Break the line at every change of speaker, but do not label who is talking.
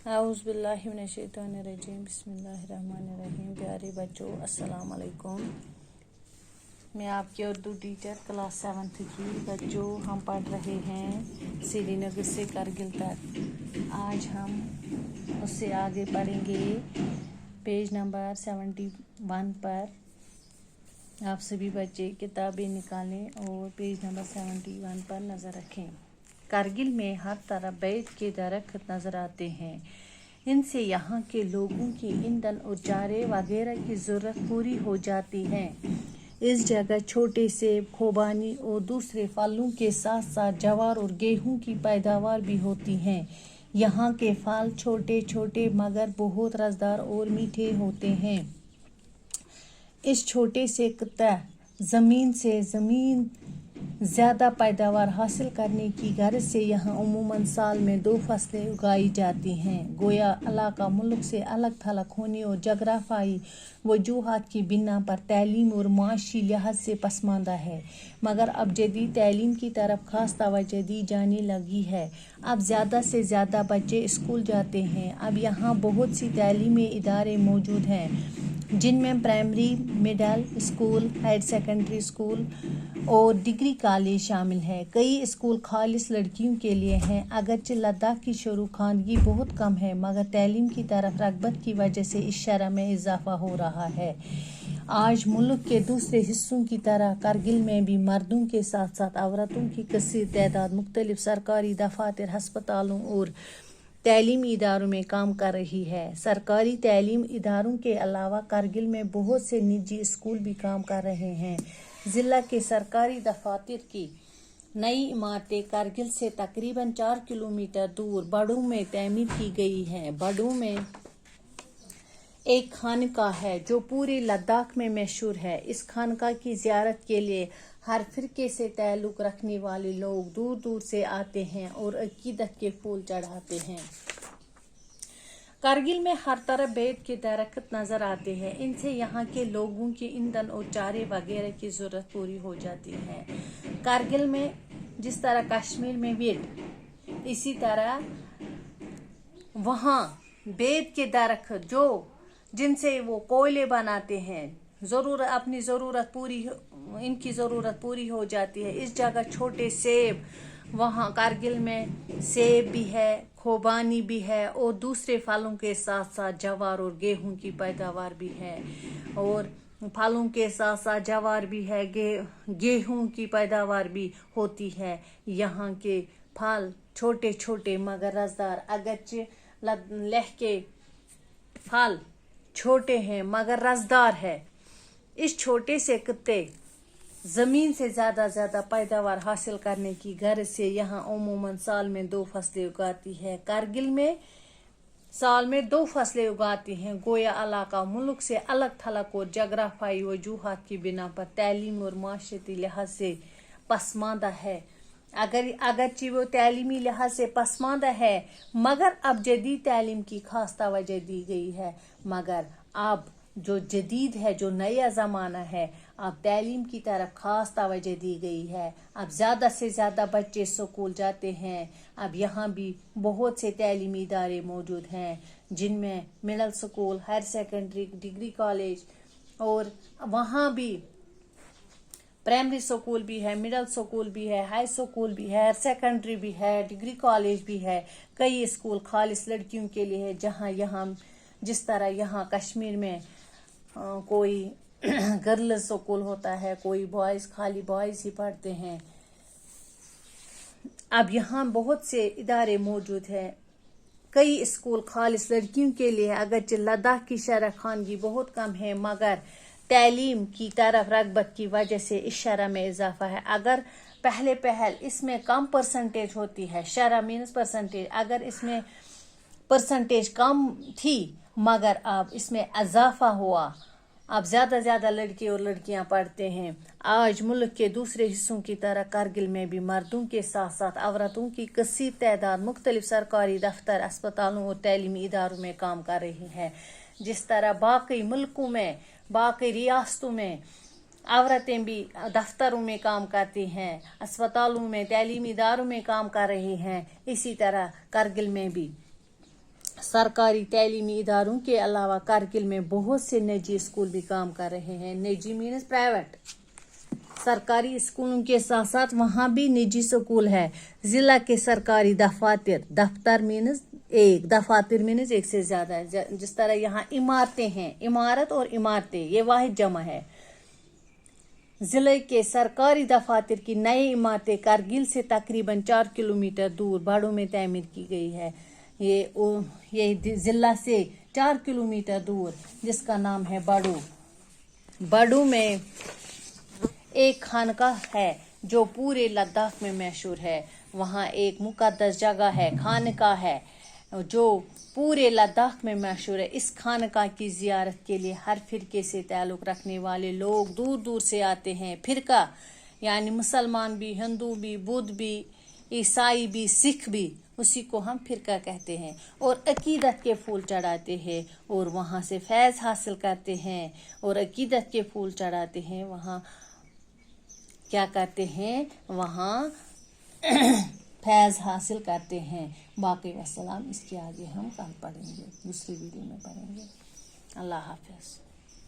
आऊज़ बिल्लाहि मिनश शैतानिर रजीम बिस्मिल्लाहिर रहमानिर रहीम। प्यारे बच्चों, अस्सलाम वालेकुम। मैं आपकी उर्दू टीचर क्लास 7th की। बच्चों, हम पढ़ रहे हैं श्रीनगर से करगिल तक। आज हम उससे आगे पढ़ेंगे पेज नंबर 71 पर। आप सभी बच्चे किताबें निकालें और पेज नंबर 71 पर नज़र रखें। करगिल में हर तरफ बैठ के दरख्त नज़र आते हैं। इनसे यहाँ के लोगों की ईंधन और चारे वगैरह की ज़रूरत पूरी हो जाती है। इस जगह छोटे सेब, खुबानी और दूसरे फलों के साथ साथ जवार और गेहूं की पैदावार भी होती है। यहाँ के फल छोटे छोटे मगर बहुत रसदार और मीठे होते हैं। इस छोटे से खित्ता ज़मीन से ज़मीन ज़्यादा पैदावार हासिल करने की गर्ज से यहाँ उमूमन साल में 2 फसलें उगाई जाती हैं। गोया इलाका मुल्क से अलग थलग होने और जगराफाई वजूहात की बिना पर तालीम और माशी लिहाज से पसमानदा है, मगर अब जदीद तालीम की तरफ खास तवज्जो दी जाने लगी है। अब ज़्यादा से ज़्यादा बच्चे स्कूल जाते हैं। अब यहाँ बहुत सी तालीमी इदारे मौजूद हैं, जिनमें primary, middle school, higher secondary school और डिग्री कॉलेज शामिल है। कई स्कूल खालिस लड़कियों के लिए हैं। अगरचे लद्दाख की शोर खानगी बहुत कम है, मगर तालीम की तरफ रगबत की वजह से इस शरह में इजाफा हो रहा है। आज मुल्क के दूसरे हिस्सों की तरह करगिल में भी मर्दों के साथ साथ औरतों की कसीर तादाद मुख्तलिफ सरकारी दफातर, हस्पतालों और तालीमी इदारों में काम कर रही है। सरकारी तालीम इदारों के अलावा करगिल में बहुत से निजी स्कूल भी काम कर रहे हैं। ज़िला के सरकारी दफातर की नई इमारतें करगिल से तकरीबन 4 किलोमीटर दूर बडू में तामीर की गई हैं। बडू में एक खानका है जो पूरे लद्दाख में मशहूर है। इस खानका की ज़ियारत के लिए हर फिरके से ताल्लुक़ रखने वाले लोग दूर दूर से आते हैं और अकीदत के फूल चढ़ाते हैं। करगिल में हर तरफ बेर के दरख्त नज़र आते हैं। इनसे यहाँ के लोगों की ईंधन और चारे वगैरह की ज़रूरत पूरी हो जाती है। करगिल में जिस तरह कश्मीर में वीट, इसी तरह वहाँ बेर के दरख्त जिनसे वो कोयले बनाते हैं, अपनी ज़रूरत पूरी, इनकी ज़रूरत पूरी हो जाती है। इस जगह छोटे सेब, वहाँ करगिल में सेब भी है, खुबानी भी है और दूसरे फलों के साथ साथ जवार और गेहूं की पैदावार भी है। और फलों के साथ साथ जवार भी है, गेहूं की पैदावार भी होती है। यहाँ के फल छोटे छोटे मगर रसदार, अगरचे लह के फल छोटे हैं मगर रसदार है। इस छोटे से खित्ते ज़मीन से ज़्यादा पैदावार हासिल करने की गर्ज से यहाँ उमूमन साल में 2 फसलें उगाती है। करगिल में साल में 2 फसलें उगाती हैं। गोया इलाका मुल्क से अलग थलग और जगराफाई वजूहात की बिना पर तालीम और माशरती लिहाज से पसमानदा है। अगरचे वो तालीमी लिहाज से पसमानदा है, मगर अब जदीद तालीम की खास तवज्जो दी गई है। मगर अब जो जदीद है, जो नया ज़माना है, अब तालीम की तरफ खास तवज्जो दी गई है। अब ज़्यादा से ज़्यादा बच्चे स्कूल जाते हैं। अब यहाँ भी बहुत से तालीमी इदारे मौजूद हैं, जिनमें middle school, higher secondary, degree college और वहाँ भी प्राइमरी स्कूल भी है, मिडिल स्कूल भी है, हाई स्कूल भी है, हायर सेकेंडरी भी है, डिग्री कॉलेज भी है। कई स्कूल खालिस लड़कियों के लिए है, जहाँ यहाँ जिस तरह यहाँ कश्मीर में कोई गर्ल्स स्कूल होता है, कोई बॉयज़, खाली बॉयज़ ही पढ़ते हैं। अब यहाँ बहुत से इदारे मौजूद हैं। कई स्कूल खालिस लड़कियों के लिए, अगरचे लद्दाख की शरह खानगी बहुत कम है, मगर तालीम की तरफ रगबत की वजह से इस शरह में इजाफा है। अगर पहल इसमें कम परसेंटेज होती है, शरह मीनस परसेंटेज, अगर इसमें परसेंटेज कम थी, मगर अब इसमें इजाफा हुआ। अब ज़्यादा लड़के और लड़कियां पढ़ते हैं। आज मुल्क के दूसरे हिस्सों की तरह करगिल में भी मर्दों के साथ साथ औरतों की कसीर तादाद मुख्तलिफ सरकारी दफ्तर, अस्पतालों और तालीमी इदारों में काम कर रही है। जिस तरह बाकी मुल्कों में, बाकी रियासतों में औरतें भी दफ्तरों में काम करती हैं, अस्पतालों में, तालीमी इदारों में काम कर रही हैं, इसी तरह करगिल में भी सरकारी तैलीमी इदारों के अलावा कारगिल में बहुत से निजी स्कूल भी काम कर रहे हैं। निजी मीन्स प्राइवेट। सरकारी स्कूलों के साथ साथ वहाँ भी निजी स्कूल है। जिला के सरकारी दफ्तर मीन्स एक, दफातर मीन्स एक से ज्यादा है। जिस तरह यहाँ इमारतें हैं, इमारत और इमारतें ये वाहिद जमा है। जिले के सरकारी दफातर की नई इमारतें कारगिल से तकरीबन 4 किलोमीटर दूर बाड़ू में तमीर की गई है। ये जिला से 4 किलोमीटर दूर, जिसका नाम है बाड़ू। बाड़ू में एक खानकाह है जो पूरे लद्दाख में मशहूर है। वहाँ एक मुकद्दस जगह है, खानकाह है, जो पूरे लद्दाख में मशहूर है। इस खानकाह की जियारत के लिए हर फिरके से ताल्लुक़ रखने वाले लोग दूर दूर से आते हैं। फिरका यानी मुसलमान भी, हिंदू भी, बुद्ध भी, ईसाई भी, सिख भी, उसी को हम फिरका कहते हैं। और अकीदत के फूल चढ़ाते हैं और वहाँ से फैज़ हासिल करते हैं। और अकीदत के फूल चढ़ाते हैं, वहाँ क्या करते हैं, वहाँ फैज़ हासिल करते हैं। बाकी वस्सलाम। इसके आगे हम कल पढ़ेंगे, दूसरी वीडियो में पढ़ेंगे। अल्लाह हाफ़िज़।